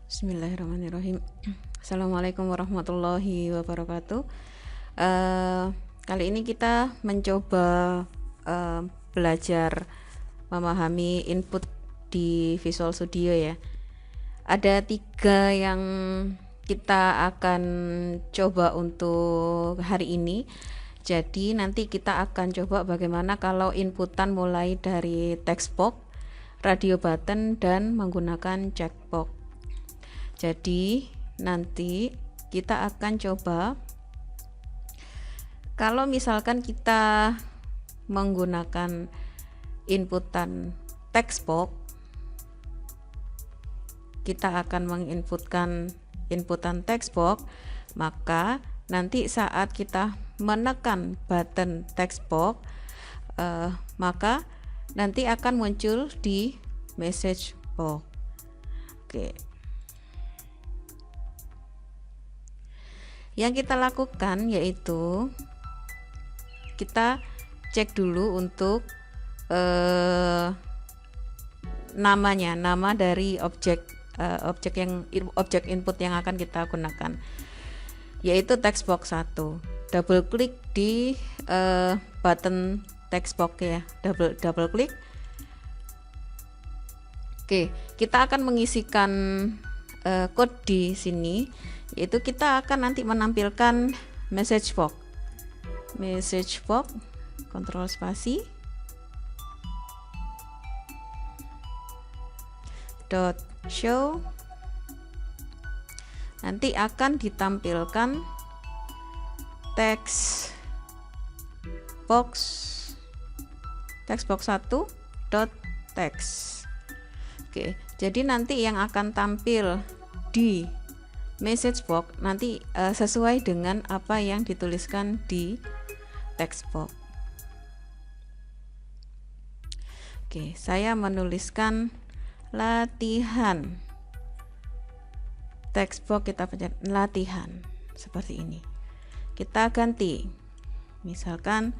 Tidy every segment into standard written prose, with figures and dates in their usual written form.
Bismillahirrahmanirrahim. Assalamualaikum warahmatullahi wabarakatuh. Kali ini kita mencoba belajar memahami input di Visual Studio ya. Ada 3 yang kita akan coba untuk hari ini. Jadi nanti kita akan coba bagaimana kalau inputan mulai dari text box, radio button, dan menggunakan checkbox. Jadi nanti kita akan coba kalau misalkan kita menggunakan inputan text box, kita akan menginputkan inputan text box, maka nanti saat kita menekan button text box, maka nanti akan muncul di message box. Oke. Yang kita lakukan yaitu kita cek dulu untuk nama dari objek input yang akan kita gunakan, yaitu text box 1. Double klik di button text box ya, double klik. Oke, kita akan mengisikan code di sini, yaitu kita akan nanti menampilkan message box, kontrol spasi, dot show, nanti akan ditampilkan text box 1 dot text. Oke, jadi nanti yang akan tampil di message box nanti sesuai dengan apa yang dituliskan di text box. Oke, saya menuliskan latihan. Text box kita pencet latihan seperti ini. Kita ganti, misalkan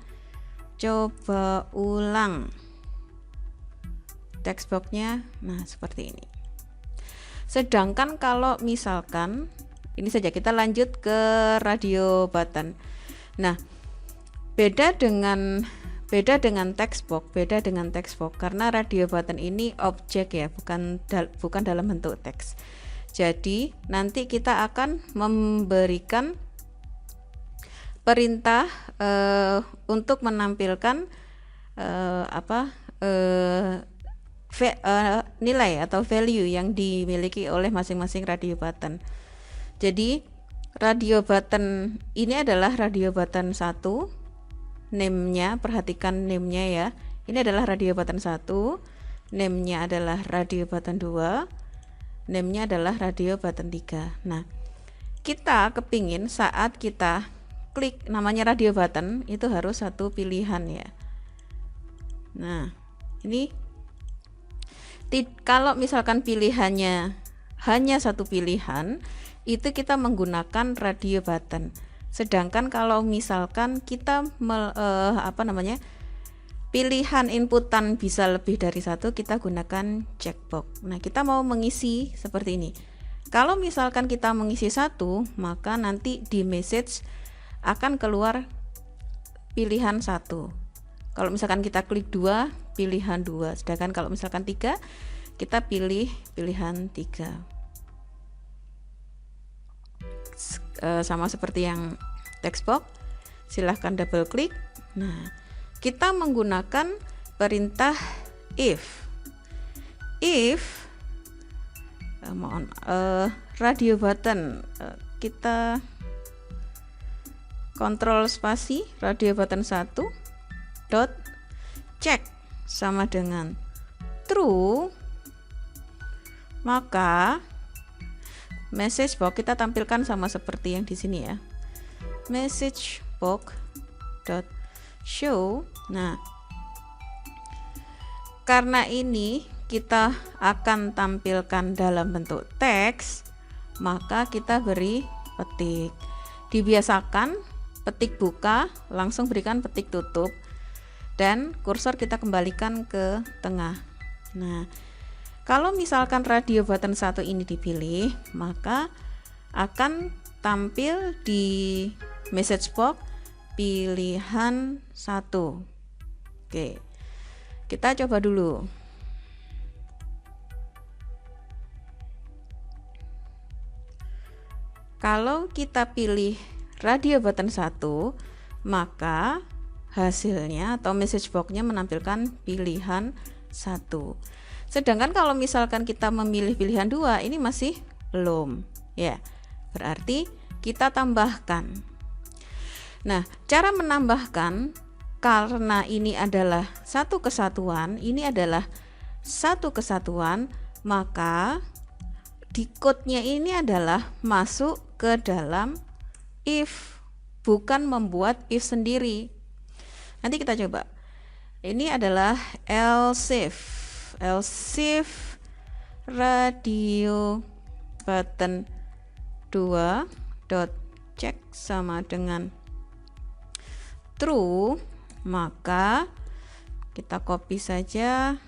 coba ulang. Text box-nya nah seperti ini. Sedangkan kalau misalkan ini saja, kita lanjut ke radio button. Nah, beda dengan text box karena radio button ini objek ya, bukan dalam bentuk teks. Jadi nanti kita akan memberikan perintah untuk menampilkan nilai atau value yang dimiliki oleh masing-masing radio button. Jadi radio button ini adalah radio button 1, name-nya, perhatikan name-nya ya. Ini adalah radio button 1, name-nya adalah radio button 2, name-nya adalah radio button 3. Nah, kita kepingin saat kita klik namanya radio button itu harus satu pilihan ya. Nah, ini kalau misalkan pilihannya hanya satu pilihan, itu kita menggunakan radio button. Sedangkan kalau misalkan kita pilihan inputan bisa lebih dari satu, kita gunakan checkbox. Nah, kita mau mengisi seperti ini. Kalau misalkan kita mengisi 1, maka nanti di message akan keluar pilihan 1. Kalau misalkan kita klik 2, pilihan 2. Sedangkan kalau misalkan 3, kita pilih pilihan 3. Sama seperti yang text box, silahkan double klik. Nah, kita menggunakan perintah if radio button, kita kontrol spasi radio button 1 dot check sama dengan true, maka message box kita tampilkan sama seperti yang di sini ya, message box dot show. Nah, karena ini kita akan tampilkan dalam bentuk teks, maka kita beri petik. Dibiasakan petik buka, langsung berikan petik tutup, dan kursor kita kembalikan ke tengah. Nah, Kalau misalkan radio button 1 ini dipilih, maka akan tampil di message box pilihan 1. Oke, kita coba dulu. Kalau kita pilih radio button 1, maka hasilnya atau message box-nya menampilkan pilihan 1. Sedangkan kalau misalkan kita memilih pilihan 2, ini masih belum, ya. Berarti kita tambahkan. Nah, cara menambahkan, karena ini adalah satu kesatuan, maka di code-nya ini adalah masuk ke dalam if, bukan membuat if sendiri. Nanti kita coba. Ini adalah else if radio button 2 dot check sama dengan true, maka kita copy saja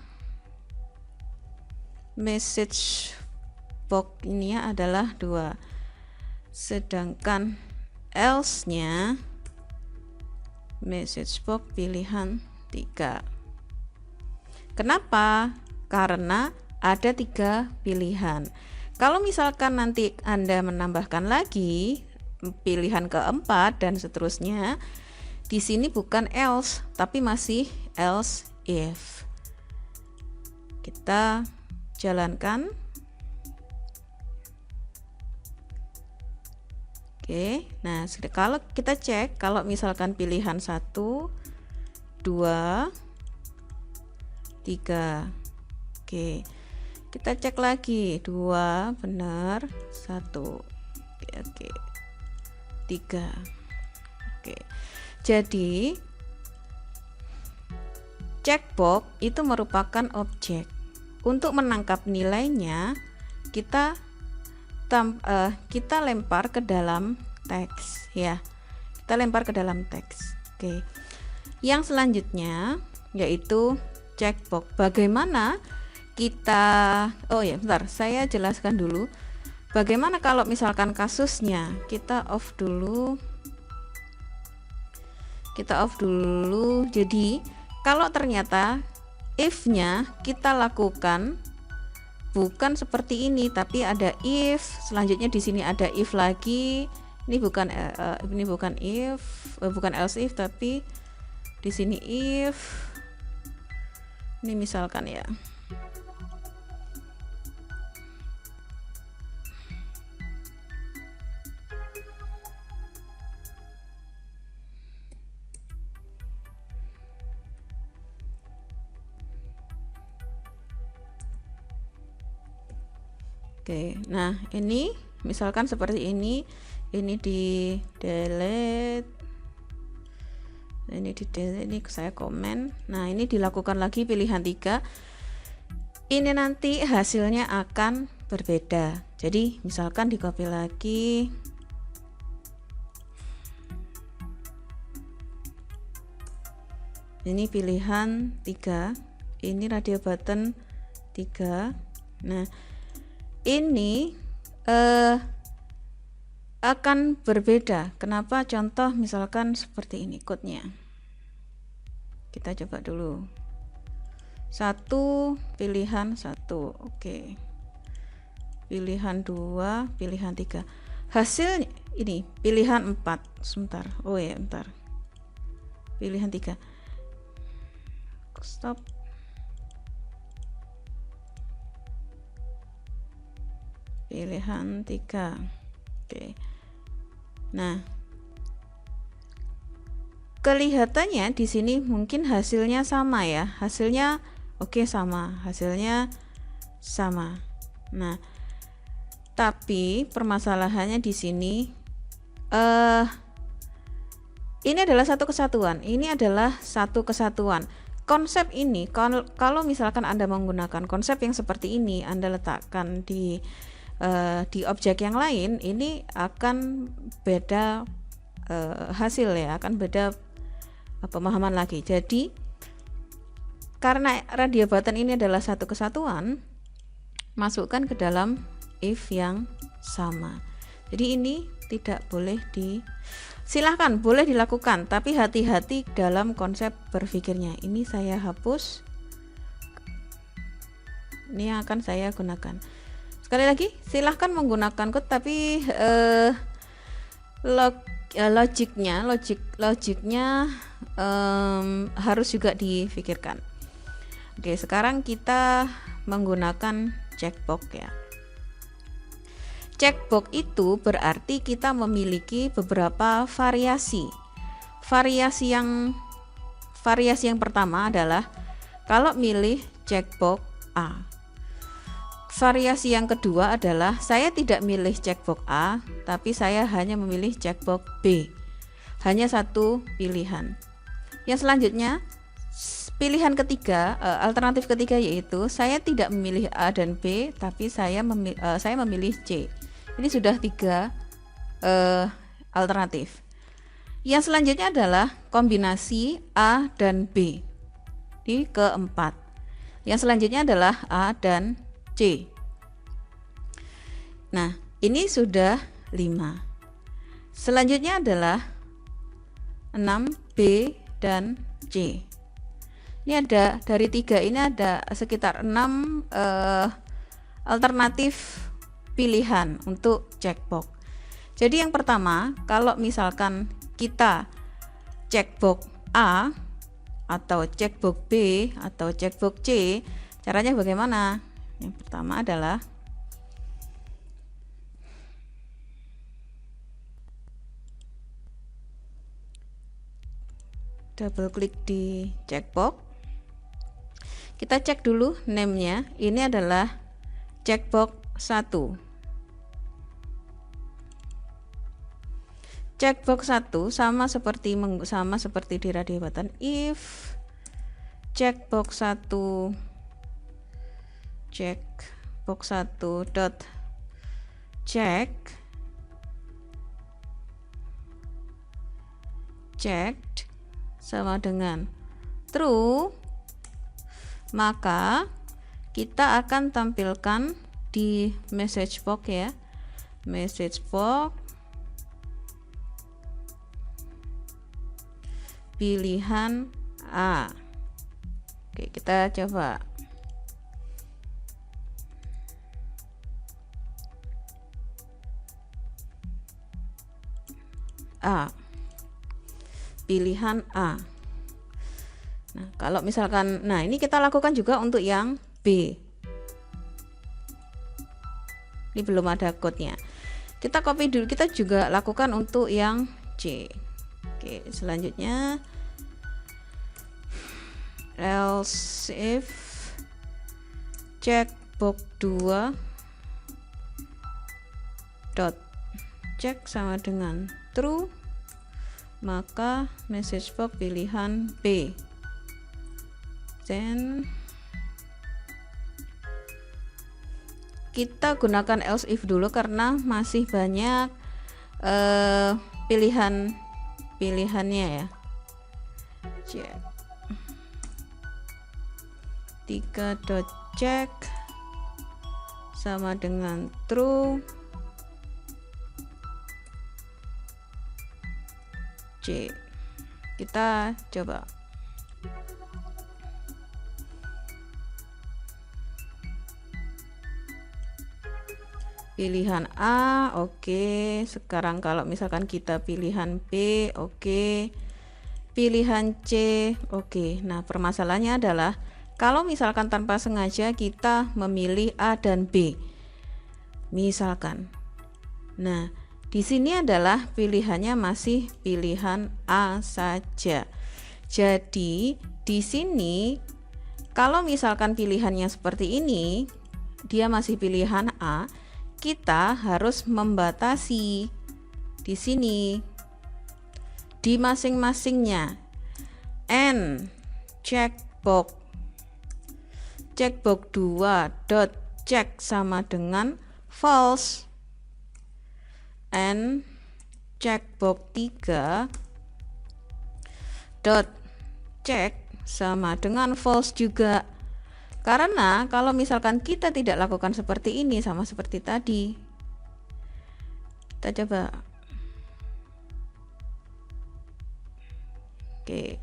message box ini adalah 2, sedangkan else nya message box pilihan 3. Kenapa? Karena ada 3 pilihan. Kalau misalkan nanti Anda menambahkan lagi pilihan keempat dan seterusnya, di sini bukan else tapi masih else if. Kita jalankan. Oke, nah kalau kita cek, kalau misalkan pilihan 1, 2, 3. Oke, kita cek lagi, 2 benar, 1. Oke, 3. Oke, jadi checkbox itu merupakan objek. Untuk menangkap nilainya, kita lempar ke dalam teks, ya. Kita lempar ke dalam teks. Oke. Yang selanjutnya yaitu checkbox. Bagaimana kita bentar, saya jelaskan dulu. Bagaimana kalau misalkan kasusnya kita off dulu. Jadi, kalau ternyata if-nya kita lakukan bukan seperti ini, tapi ada if, selanjutnya di sini ada if lagi. Ini bukan else if, tapi di sini if. Ini misalkan ya. Oke, nah ini misalkan seperti ini di delete, ini saya komen. Nah, ini dilakukan lagi pilihan 3. Ini nanti hasilnya akan berbeda. Jadi misalkan di copy lagi, ini pilihan 3, ini radio button 3. Nah, ini akan berbeda. Kenapa? Contoh misalkan seperti ini code-nya. Kita coba dulu. 1 pilihan 1. Oke. Pilihan 2, pilihan 3. Hasilnya ini pilihan 4. Sebentar. Bentar. Pilihan 3. Stop. Pilihan 3. Oke. Nah, kelihatannya di sini mungkin hasilnya sama ya. Hasilnya sama. Hasilnya sama. Nah, tapi permasalahannya di sini ini adalah satu kesatuan. Ini adalah satu kesatuan. Konsep ini kalau misalkan Anda menggunakan konsep yang seperti ini, Anda letakkan di objek yang lain, ini akan beda hasil ya, akan beda pemahaman lagi. Jadi karena radio button ini adalah satu kesatuan, masukkan ke dalam if yang sama. Jadi ini tidak boleh silahkan boleh dilakukan, tapi hati-hati dalam konsep berpikirnya. Ini saya hapus, ini yang akan saya gunakan. Sekali lagi, silahkan menggunakan code, tapi logiknya harus juga difikirkan. Oke, sekarang kita menggunakan checkbox ya. Checkbox itu berarti kita memiliki beberapa variasi. Variasi yang pertama adalah kalau milih checkbox A. Variasi yang kedua adalah saya tidak milih checkbox A, tapi saya hanya memilih checkbox B. Hanya satu pilihan. Yang selanjutnya, pilihan ketiga, alternatif ketiga yaitu saya tidak memilih A dan B, tapi saya memilih C. Ini sudah 3 alternatif. Yang selanjutnya adalah kombinasi A dan B. Ini keempat. Yang selanjutnya adalah A dan C. Nah, ini sudah 5. Selanjutnya adalah 6, B dan C. Ini ada dari 3 ini ada sekitar 6 alternatif pilihan untuk checkbox. Jadi yang pertama, kalau misalkan kita checkbox A atau checkbox B atau checkbox C, caranya bagaimana? Yang pertama adalah double klik di checkbox. Kita cek dulu name-nya. Ini adalah checkbox 1. Checkbox 1 sama seperti di radio button. If checkbox 1 dot checked sama dengan true, maka kita akan tampilkan di message box ya, message box pilihan A. Oke, kita coba. A. Pilihan A. Nah, kalau misalkan, nah ini kita lakukan juga untuk yang B. Ini belum ada code-nya. Kita copy dulu, kita juga lakukan untuk yang C. Oke, selanjutnya else if checkbox 2 dot check sama dengan true, maka message box pilihan B. Then kita gunakan else if dulu karena masih banyak pilihannya ya. Check 3.check sama dengan true, C. Kita coba. Pilihan A, oke. Sekarang kalau misalkan kita pilihan B, oke. Pilihan C, oke. Nah, permasalahannya adalah kalau misalkan tanpa sengaja kita memilih A dan B, misalkan. Nah, di sini adalah pilihannya masih pilihan A saja. Jadi di sini kalau misalkan pilihannya seperti ini, dia masih pilihan A, kita harus membatasi di sini di masing-masingnya. N checkbox 2 dot check sama dengan false, and checkbox 3 dot check sama dengan false juga. Karena kalau misalkan kita tidak lakukan seperti ini, sama seperti tadi, kita coba. Oke,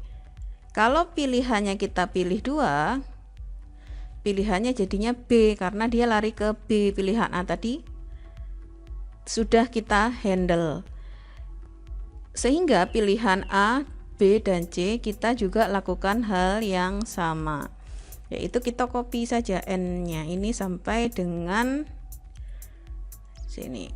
kalau pilihannya kita pilih 2, pilihannya jadinya B, karena dia lari ke B. Pilihan A tadi sudah kita handle, sehingga pilihan A, B, dan C kita juga lakukan hal yang sama, yaitu kita copy saja N nya ini sampai dengan sini.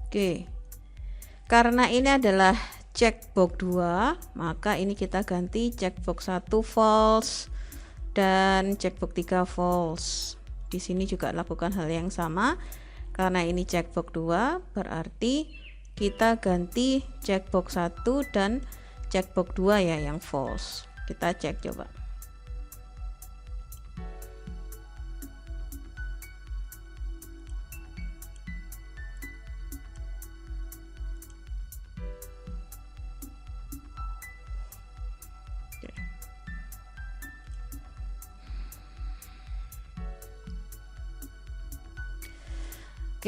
Oke, karena ini adalah checkbox 2, maka ini kita ganti checkbox 1 false dan checkbox 3 false. Di sini juga lakukan hal yang sama. Karena ini checkbox 2, berarti kita ganti checkbox 1 dan checkbox 2 ya yang false. Kita cek coba.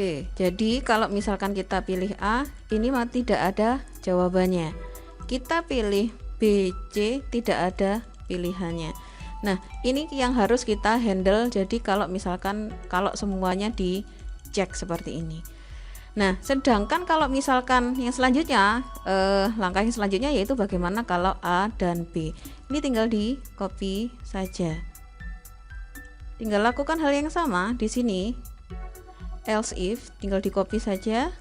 Oke, jadi kalau misalkan kita pilih A, ini tidak ada jawabannya. Kita pilih B, C, tidak ada pilihannya. Nah, ini yang harus kita handle. Jadi kalau misalkan kalau semuanya dicek seperti ini. Nah, sedangkan kalau misalkan yang selanjutnya, langkah yang selanjutnya yaitu bagaimana kalau A dan B. Ini tinggal di copy saja. Tinggal lakukan hal yang sama di sini. Else if, tinggal di copy saja.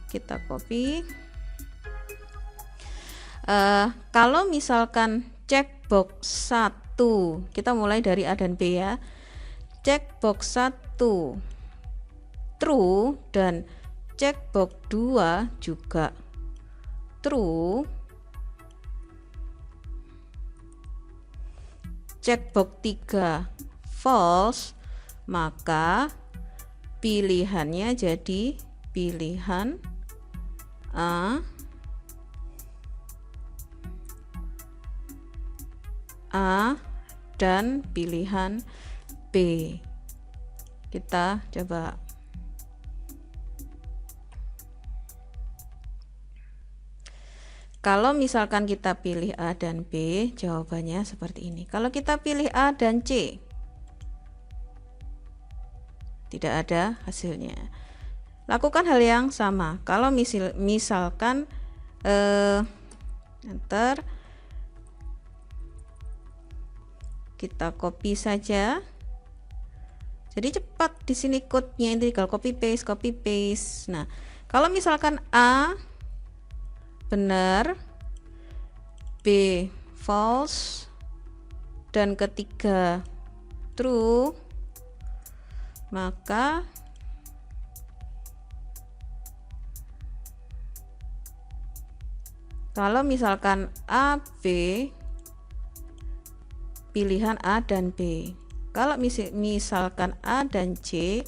Kita copy. Kalau misalkan checkbox 1, kita mulai dari A dan B ya. Checkbox 1 true dan checkbox 2 juga true. Checkbox 3 false, maka pilihannya jadi pilihan A, dan pilihan B. Kita coba. Kalau misalkan kita pilih A dan B, jawabannya seperti ini. Kalau kita pilih A dan C, tidak ada hasilnya. Lakukan hal yang sama. Kalau misalkan enter, kita copy saja. Jadi cepat di sini code-nya, ini tinggal copy paste. Nah, kalau misalkan A benar, B false, dan ketiga true, maka kalau misalkan A, B, pilihan A dan B. Kalau misalkan A dan C,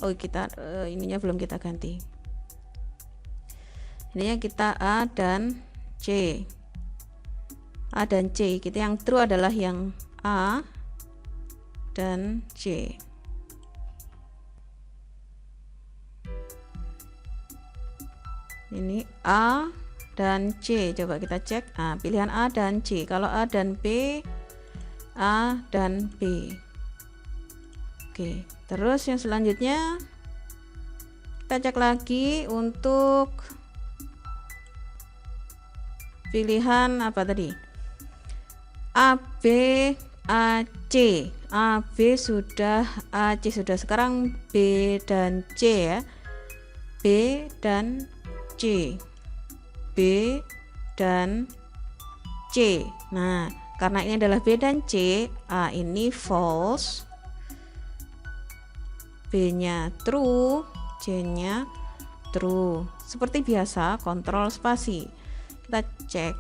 kita ininya belum kita ganti. Ininya kita A dan C. A dan C, kita yang true adalah yang A dan C. Ini A dan C, coba kita cek. Pilihan A dan C. Kalau A dan B, A dan B. Oke, terus yang selanjutnya kita cek lagi untuk pilihan apa tadi? A, B, A, C. A, B sudah, A, C sudah. Sekarang B dan C ya. B dan C, B dan C. Nah, karena ini adalah B dan C, A ini false, B nya true, C nya true. Seperti biasa, kontrol spasi. Kita cek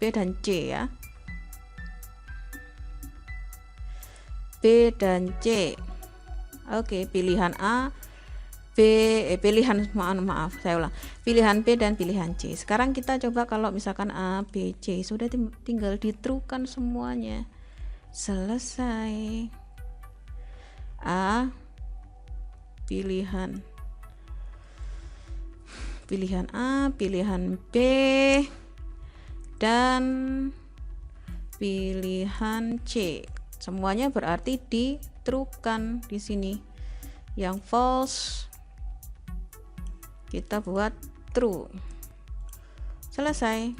B dan C ya. B dan C. Oke, pilihan A pilihan maaf saya ulang, pilihan B dan pilihan C. Sekarang kita coba kalau misalkan A, B, C sudah tinggal ditrukan semuanya, selesai. A pilihan A, pilihan B dan pilihan C, semuanya berarti ditrukan. Di sini yang false kita buat true, selesai.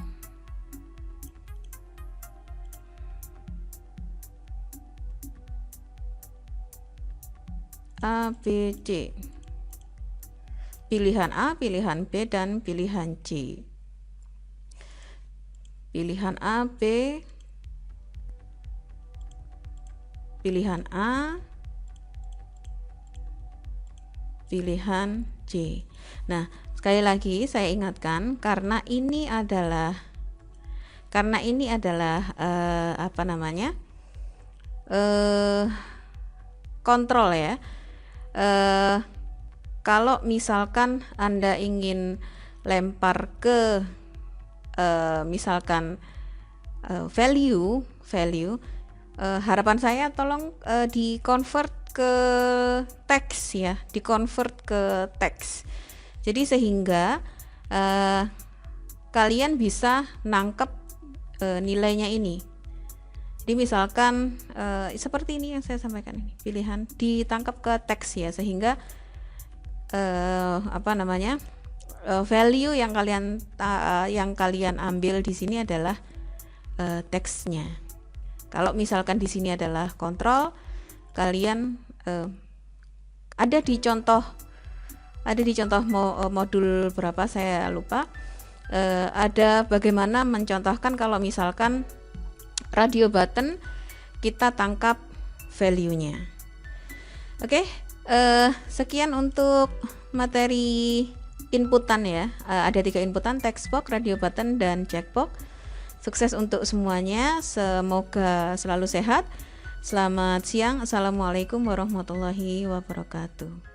A, B, C, pilihan A, pilihan B dan pilihan C. Pilihan A, B, pilihan A, pilihan C. Nah, sekali lagi saya ingatkan, karena ini adalah apa namanya, kontrol ya. Kalau misalkan Anda ingin lempar ke misalkan value, harapan saya tolong di convert ke teks ya, di convert ke teks. Jadi sehingga kalian bisa nangkep nilainya ini. Jadi misalkan seperti ini yang saya sampaikan ini, pilihan ditangkap ke teks ya, sehingga apa namanya, value yang kalian ambil di sini adalah teksnya. Kalau misalkan di sini adalah kontrol, kalian ada di contoh modul berapa saya lupa, ada bagaimana mencontohkan kalau misalkan radio button kita tangkap value-nya. Oke, sekian untuk materi inputan ya. Ada 3 inputan, text box, radio button, dan checkbox. Sukses untuk semuanya, semoga selalu sehat. Selamat siang, assalamualaikum warahmatullahi wabarakatuh.